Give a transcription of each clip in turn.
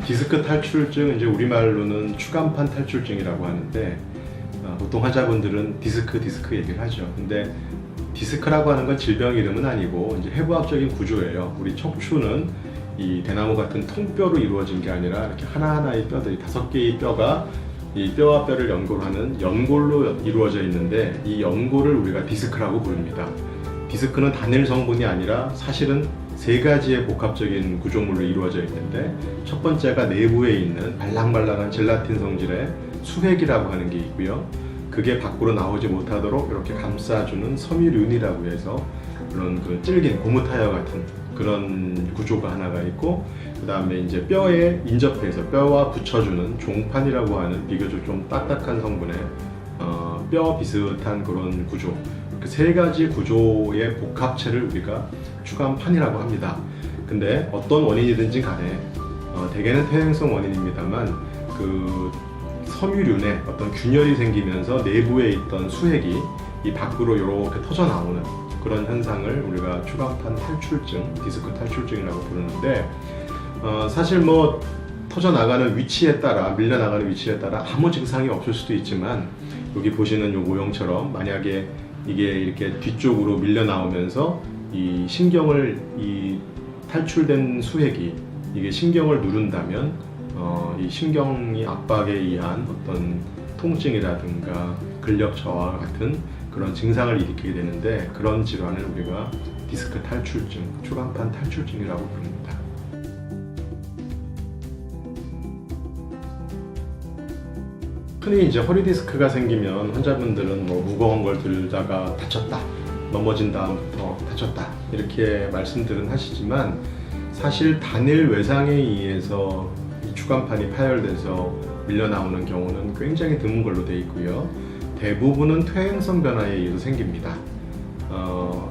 디스크 탈출증, 이제 우리말로는 추간판 탈출증이라고 하는데, 보통 환자분들은 디스크 얘기를 하죠. 근데 디스크라고 하는 건 질병 이름은 아니고 이제 해부학적인 구조예요. 우리 척추는 이 대나무 같은 통뼈로 이루어진 게 아니라 이렇게 하나하나의 뼈들이 5개의 뼈가 이 뼈와 뼈를 연골하는 연골로 이루어져 있는데, 이 연골을 우리가 디스크라고 부릅니다. 디스크는 단일 성분이 아니라 사실은 3가지의 복합적인 구조물로 이루어져 있는데, 첫 번째가 내부에 있는 말랑말랑한 젤라틴 성질의 수핵이라고 하는 게 있고요. 그게 밖으로 나오지 못하도록 이렇게 감싸주는 섬유륜이라고 해서 그런 그 질긴 고무타이어 같은 그런 구조가 하나가 있고, 그 다음에 이제 뼈에 인접해서 뼈와 붙여주는 종판이라고 하는 비교적 좀 딱딱한 성분의 뼈 비슷한 그런 구조, 그 3가지 구조의 복합체를 우리가 추간판이라고 합니다. 근데 어떤 원인이든지 간에 대개는 퇴행성 원인입니다만, 그 섬유륜에 어떤 균열이 생기면서 내부에 있던 수액이 이 밖으로 이렇게 터져 나오는 그런 현상을 우리가 추간판 탈출증, 디스크 탈출증이라고 부르는데, 사실 뭐 터져 나가는 위치에 따라, 밀려 나가는 위치에 따라 아무 증상이 없을 수도 있지만, 여기 보시는 이 모형처럼 만약에 이게 이렇게 뒤쪽으로 밀려 나오면서 이 신경을, 이 탈출된 수액이 이게 신경을 누른다면 이 신경이 압박에 의한 어떤 통증이라든가 근력 저하 같은 그런 증상을 일으키게 되는데, 그런 질환을 우리가 디스크 탈출증, 추간판 탈출증이라고 부릅니다. 흔히 이제 허리 디스크가 생기면 환자분들은 뭐 무거운 걸 들다가 다쳤다, 넘어진 다음부터 다쳤다, 이렇게 말씀들은 하시지만, 사실 단일 외상에 의해서 이 추간판이 파열돼서 밀려 나오는 경우는 굉장히 드문 걸로 되어 있고요. 대부분은 퇴행성 변화에 의해서 생깁니다.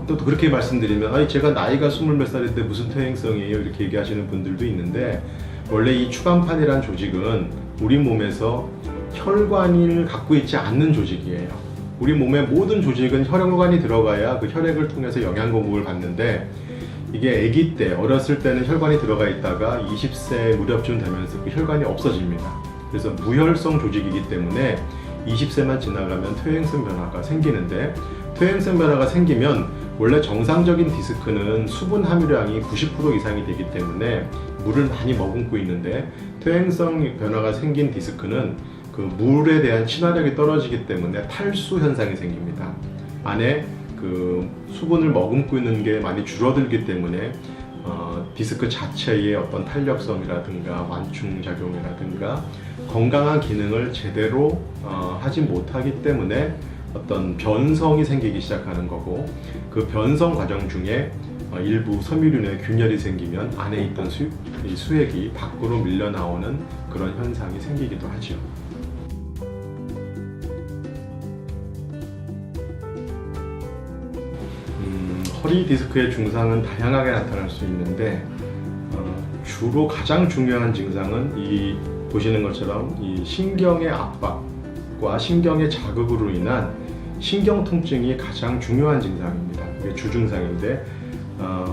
또 그렇게 말씀드리면, 아니 제가 나이가 20몇 살인데 무슨 퇴행성이에요? 이렇게 얘기하시는 분들도 있는데, 원래 이 추간판이란 조직은 우리 몸에서 혈관을 갖고 있지 않는 조직이에요. 우리 몸의 모든 조직은 혈관이 들어가야 그 혈액을 통해서 영양 공급을 받는데, 이게 아기 때, 어렸을 때는 혈관이 들어가 있다가 20세 무렵쯤 되면서 그 혈관이 없어집니다. 그래서 무혈성 조직이기 때문에 20세만 지나가면 퇴행성 변화가 생기는데, 퇴행성 변화가 생기면 원래 정상적인 디스크는 수분 함유량이 90% 이상이 되기 때문에 물을 많이 머금고 있는데, 퇴행성 변화가 생긴 디스크는 그 물에 대한 친화력이 떨어지기 때문에 탈수 현상이 생깁니다. 안에 그 수분을 머금고 있는 게 많이 줄어들기 때문에 디스크 자체의 어떤 탄력성이라든가 완충작용이라든가 건강한 기능을 제대로 하지 못하기 때문에 어떤 변성이 생기기 시작하는 거고, 그 변성 과정 중에 일부 섬유륜에 균열이 생기면 안에 있던 수액이 밖으로 밀려 나오는 그런 현상이 생기기도 하죠. 허리 디스크의 증상은 다양하게 나타날 수 있는데, 주로 가장 중요한 증상은 이 보시는 것처럼 이 신경의 압박과 신경의 자극으로 인한 신경 통증이 가장 중요한 증상입니다. 이게 주증상인데,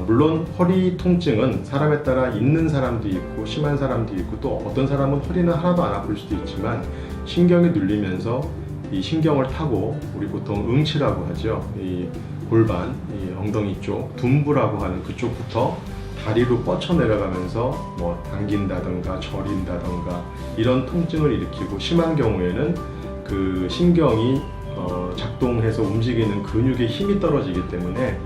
물론 허리 통증은 사람에 따라 있는 사람도 있고 심한 사람도 있고, 또 어떤 사람은 허리는 하나도 안 아플 수도 있지만 신경이 눌리면서 이 신경을 타고, 우리 보통 응치라고 하죠. 이 골반, 이 엉덩이 쪽, 둔부라고 하는 그쪽부터 다리로 뻗쳐 내려가면서 뭐 당긴다던가 저린다던가 이런 통증을 일으키고, 심한 경우에는 그 신경이 작동해서 움직이는 근육의 힘이 떨어지기 때문에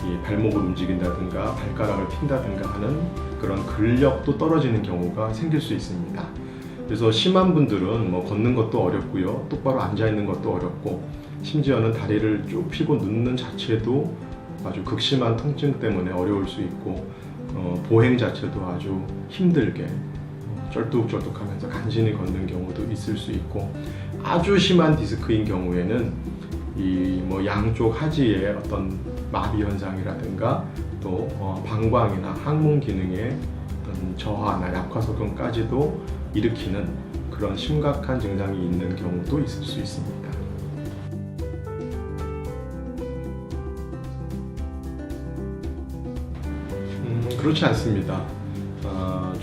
이 발목을 움직인다든가 발가락을 핀다든가 하는 그런 근력도 떨어지는 경우가 생길 수 있습니다. 그래서 심한 분들은 뭐 걷는 것도 어렵고요, 똑바로 앉아 있는 것도 어렵고, 심지어는 다리를 쭉 펴고 눕는 자체도 아주 극심한 통증 때문에 어려울 수 있고, 보행 자체도 아주 힘들게 쩔뚝쩔뚝하면서 간신히 걷는 경우도 있을 수 있고, 아주 심한 디스크인 경우에는 이 뭐 양쪽 하지의 어떤 마비 현상이라든가 또 방광이나 항문 기능의 어떤 저하나 약화소견까지도 일으키는 그런 심각한 증상이 있는 경우도 있을 수 있습니다. 그렇지 않습니다.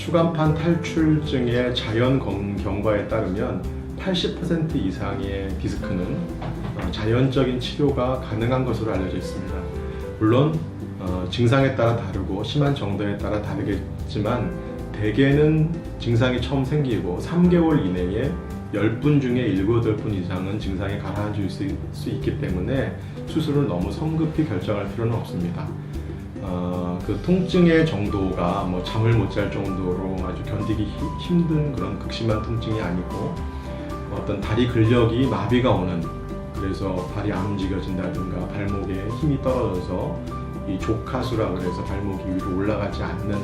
추간판 탈출증의 자연 경과에 따르면 80% 이상의 디스크는 자연적인 치료가 가능한 것으로 알려져 있습니다. 물론 증상에 따라 다르고 심한 정도에 따라 다르겠지만 대개는 증상이 처음 생기고 3개월 이내에 10분 중에 7, 8분 이상은 증상이 가라앉을 수 있기 때문에 수술을 너무 성급히 결정할 필요는 없습니다. 그 통증의 정도가 뭐 잠을 못 잘 정도로 아주 견디기 힘든 그런 극심한 통증이 아니고 어떤 다리 근력이 마비가 오는, 그래서 발이 안 움직여진다든가 발목에 힘이 떨어져서 이 조카수라 그래서 발목이 위로 올라가지 않는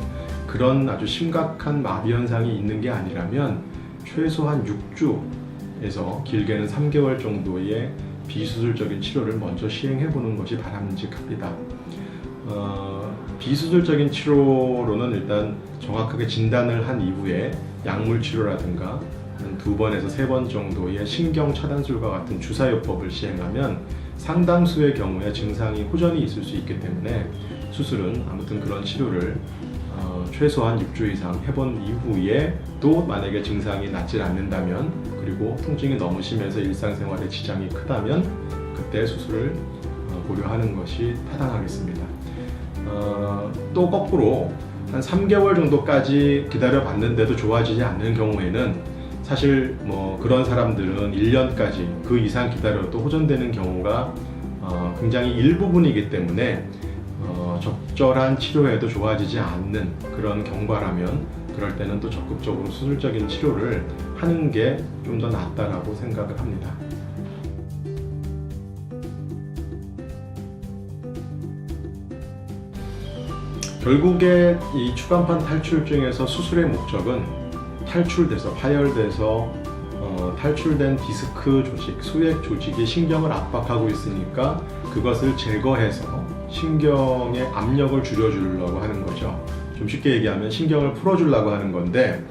그런 아주 심각한 마비 현상이 있는 게 아니라면 최소한 6주에서 길게는 3개월 정도의 비수술적인 치료를 먼저 시행해 보는 것이 바람직합니다. 비수술적인 치료로는 일단 정확하게 진단을 한 이후에 약물 치료라든가 한 2번에서 3번 정도의 신경 차단술과 같은 주사요법을 시행하면 상당수의 경우에 증상이 호전이 있을 수 있기 때문에 수술은 아무튼 그런 치료를 최소한 6주 이상 해본 이후에 또 만약에 증상이 낫지 않는다면, 그리고 통증이 너무 심해서 일상생활에 지장이 크다면 그때 수술을 고려하는 것이 타당하겠습니다. 또 거꾸로 한 3개월 정도까지 기다려 봤는데도 좋아지지 않는 경우에는 사실 뭐 그런 사람들은 1년까지 그 이상 기다려도 호전되는 경우가 굉장히 일부분이기 때문에 적절한 치료에도 좋아지지 않는 그런 경과라면 그럴 때는 또 적극적으로 수술적인 치료를 하는 게 좀 더 낫다라고 생각을 합니다. 결국에 이 추간판 탈출증에서 수술의 목적은 탈출돼서 파열돼서 탈출된 디스크 조직, 수액 조직이 신경을 압박하고 있으니까 그것을 제거해서 신경의 압력을 줄여주려고 하는 거죠. 좀 쉽게 얘기하면 신경을 풀어주려고 하는 건데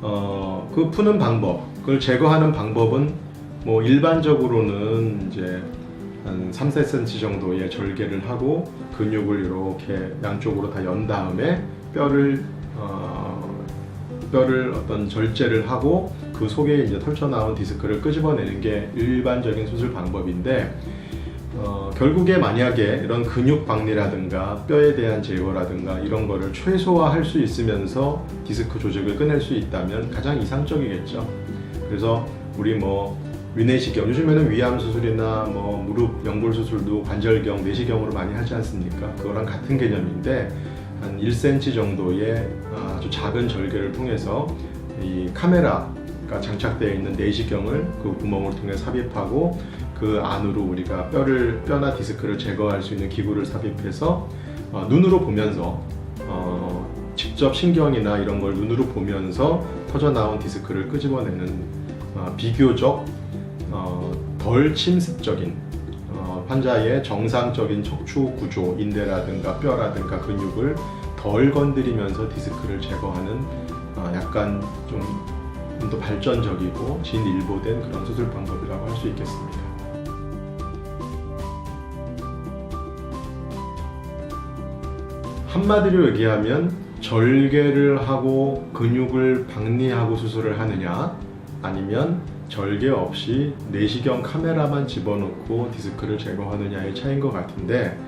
그 푸는 방법, 그걸 제거하는 방법은 뭐 일반적으로는 이제 한 3-4cm 정도의 절개를 하고 근육을 이렇게 양쪽으로 다 연 다음에 뼈를 어떤 절제를 하고 그 속에 이제 털쳐 나온 디스크를 끄집어내는 게 일반적인 수술 방법인데 결국에 만약에 이런 근육 박리라든가 뼈에 대한 제거라든가 이런 거를 최소화할 수 있으면서 디스크 조직을 꺼낼 수 있다면 가장 이상적이겠죠. 그래서 우리 뭐 위내시경, 요즘에는 위암 수술이나 뭐 무릎 연골 수술도 관절경, 내시경으로 많이 하지 않습니까? 그거랑 같은 개념인데 한 1cm 정도의 아주 작은 절개를 통해서 이 카메라가 장착되어 있는 내시경을 그 구멍을 통해 삽입하고 그 안으로 우리가 뼈나 디스크를 제거할 수 있는 기구를 삽입해서 눈으로 보면서 직접 신경이나 이런 걸 눈으로 보면서 터져나온 디스크를 끄집어내는 비교적 덜 침습적인 환자의 정상적인 척추 구조, 인대라든가 뼈라든가 근육을 덜 건드리면서 디스크를 제거하는 약간 좀 더 발전적이고 진일보된 그런 수술 방법이라고 할 수 있겠습니다. 한마디로 얘기하면 절개를 하고 근육을 박리하고 수술을 하느냐, 아니면 절개 없이 내시경 카메라만 집어넣고 디스크를 제거하느냐의 차이인 것 같은데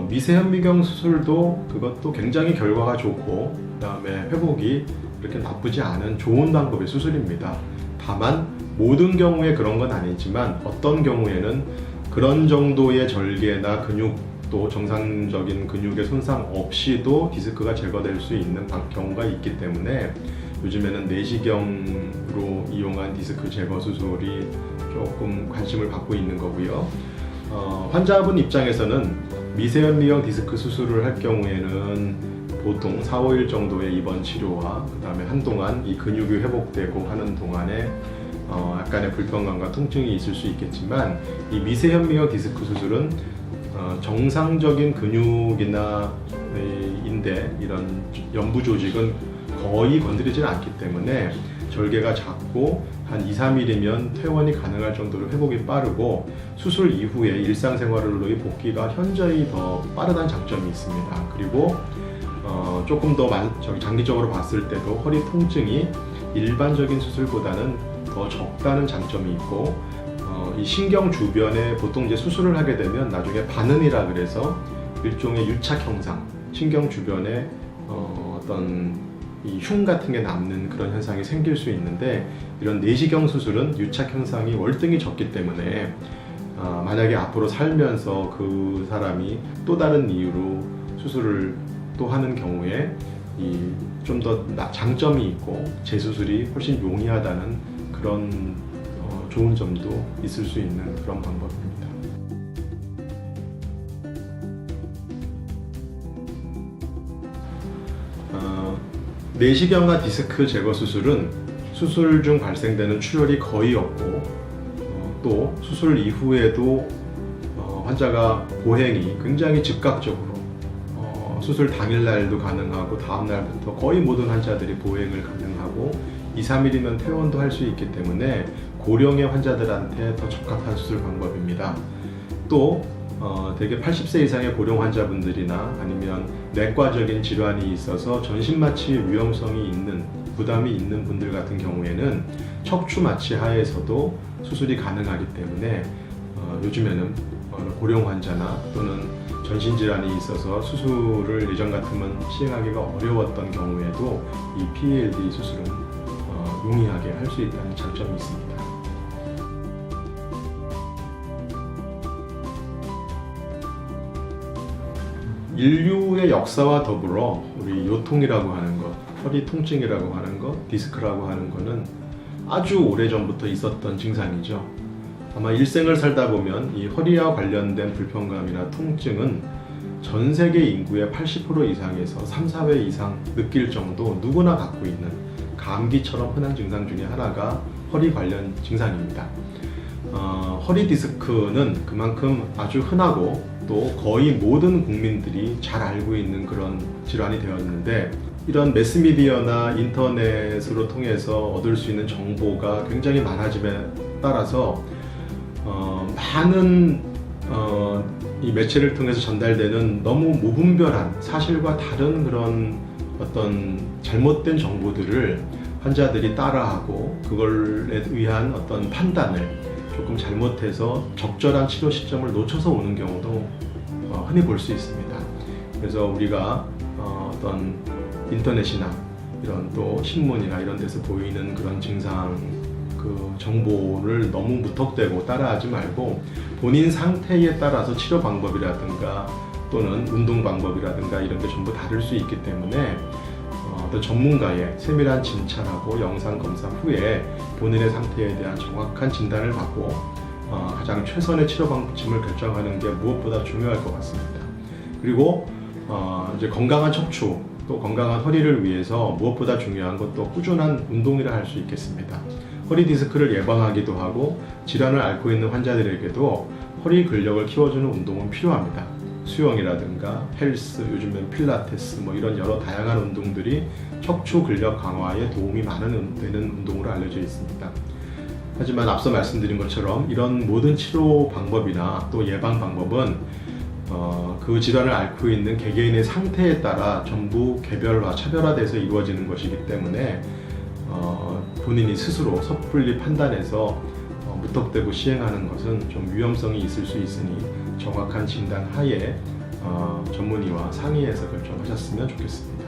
미세현미경 수술도 그것도 굉장히 결과가 좋고 그 다음에 회복이 그렇게 나쁘지 않은 좋은 방법의 수술입니다. 다만 모든 경우에 그런 건 아니지만 어떤 경우에는 그런 정도의 절개나 근육 또 정상적인 근육의 손상 없이도 디스크가 제거될 수 있는 경우가 있기 때문에 요즘에는 내시경으로 이용한 디스크 제거 수술이 조금 관심을 받고 있는 거고요. 환자분 입장에서는 미세현미경 디스크 수술을 할 경우에는 보통 4-5일 정도의 입원 치료와 그 다음에 한동안 이 근육이 회복되고 하는 동안에 약간의 불편감과 통증이 있을 수 있겠지만 이 미세현미경 디스크 수술은 정상적인 근육이나 인대 이런 연부 조직은 거의 건드리지 않기 때문에 절개가 작고 한 2-3일이면 퇴원이 가능할 정도로 회복이 빠르고 수술 이후에 일상생활로의 복귀가 현저히 더 빠르다는 장점이 있습니다. 그리고 조금 더 장기적으로 봤을 때도 허리 통증이 일반적인 수술보다는 더 적다는 장점이 있고, 이 신경 주변에 보통 이제 수술을 하게 되면 나중에 반은이라 그래서 일종의 유착 형상, 신경 주변에 어떤 이 흉 같은 게 남는 그런 현상이 생길 수 있는데, 이런 내시경 수술은 유착 형상이 월등히 적기 때문에 만약에 앞으로 살면서 그 사람이 또 다른 이유로 수술을 또 하는 경우에 좀 더 장점이 있고 재수술이 훨씬 용이하다는 그런 좋은 점도 있을 수 있는 그런 방법입니다. 내시경과 디스크 제거 수술은 수술 중 발생되는 출혈이 거의 없고, 또 수술 이후에도 환자가 보행이 굉장히 즉각적으로 수술 당일날도 가능하고 다음날부터 거의 모든 환자들이 보행을 가능하고 2, 3일이면 퇴원도 할 수 있기 때문에 고령의 환자들한테 더 적합한 수술 방법입니다. 또 대개 80세 이상의 고령 환자분들이나 아니면 내과적인 질환이 있어서 전신 마취 위험성이 있는, 부담이 있는 분들 같은 경우에는 척추 마취 하에서도 수술이 가능하기 때문에 요즘에는 고령 환자나 또는 전신 질환이 있어서 수술을 예전 같으면 시행하기가 어려웠던 경우에도 이 PALD 수술은 용이하게 할 수 있다는 장점이 있습니다. 인류의 역사와 더불어 우리 요통이라고 하는 것, 허리 통증이라고 하는 것, 디스크라고 하는 것은 아주 오래전부터 있었던 증상이죠. 아마 일생을 살다 보면 이 허리와 관련된 불편감이나 통증은 전 세계 인구의 80% 이상에서 3, 4회 이상 느낄 정도 누구나 갖고 있는 감기처럼 흔한 증상 중에 하나가 허리 관련 증상입니다. 허리 디스크는 그만큼 아주 흔하고 또 거의 모든 국민들이 잘 알고 있는 그런 질환이 되었는데, 이런 매스미디어나 인터넷으로 통해서 얻을 수 있는 정보가 굉장히 많아짐에 따라서 많은 이 매체를 통해서 전달되는 너무 무분별한 사실과 다른 그런 어떤 잘못된 정보들을 환자들이 따라하고 그걸에 의한 어떤 판단을 조금 잘못해서 적절한 치료 시점을 놓쳐서 오는 경우도 흔히 볼 수 있습니다. 그래서 우리가 어떤 인터넷이나 이런 또 신문이나 이런 데서 보이는 그런 증상 그 정보를 너무 무턱대고 따라하지 말고 본인 상태에 따라서 치료 방법이라든가 또는 운동 방법이라든가 이런 게 전부 다를 수 있기 때문에 어떤 전문가의 세밀한 진찰하고 영상 검사 후에 본인의 상태에 대한 정확한 진단을 받고 가장 최선의 치료 방침을 결정하는 게 무엇보다 중요할 것 같습니다. 그리고 이제 건강한 척추 또 건강한 허리를 위해서 무엇보다 중요한 것도 꾸준한 운동이라 할 수 있겠습니다. 허리 디스크를 예방하기도 하고 질환을 앓고 있는 환자들에게도 허리 근력을 키워주는 운동은 필요합니다. 수영이라든가 헬스, 요즘엔 필라테스 이런 여러 다양한 운동들이 척추 근력 강화에 도움이 되는 운동으로 알려져 있습니다. 하지만 앞서 말씀드린 것처럼 이런 모든 치료 방법이나 또 예방 방법은 그 질환을 앓고 있는 개개인의 상태에 따라 전부 개별화, 차별화돼서 이루어지는 것이기 때문에 본인이 스스로 섣불리 판단해서 무턱대고 시행하는 것은 좀 위험성이 있을 수 있으니 정확한 진단 하에 전문의와 상의해서 결정하셨으면 좋겠습니다.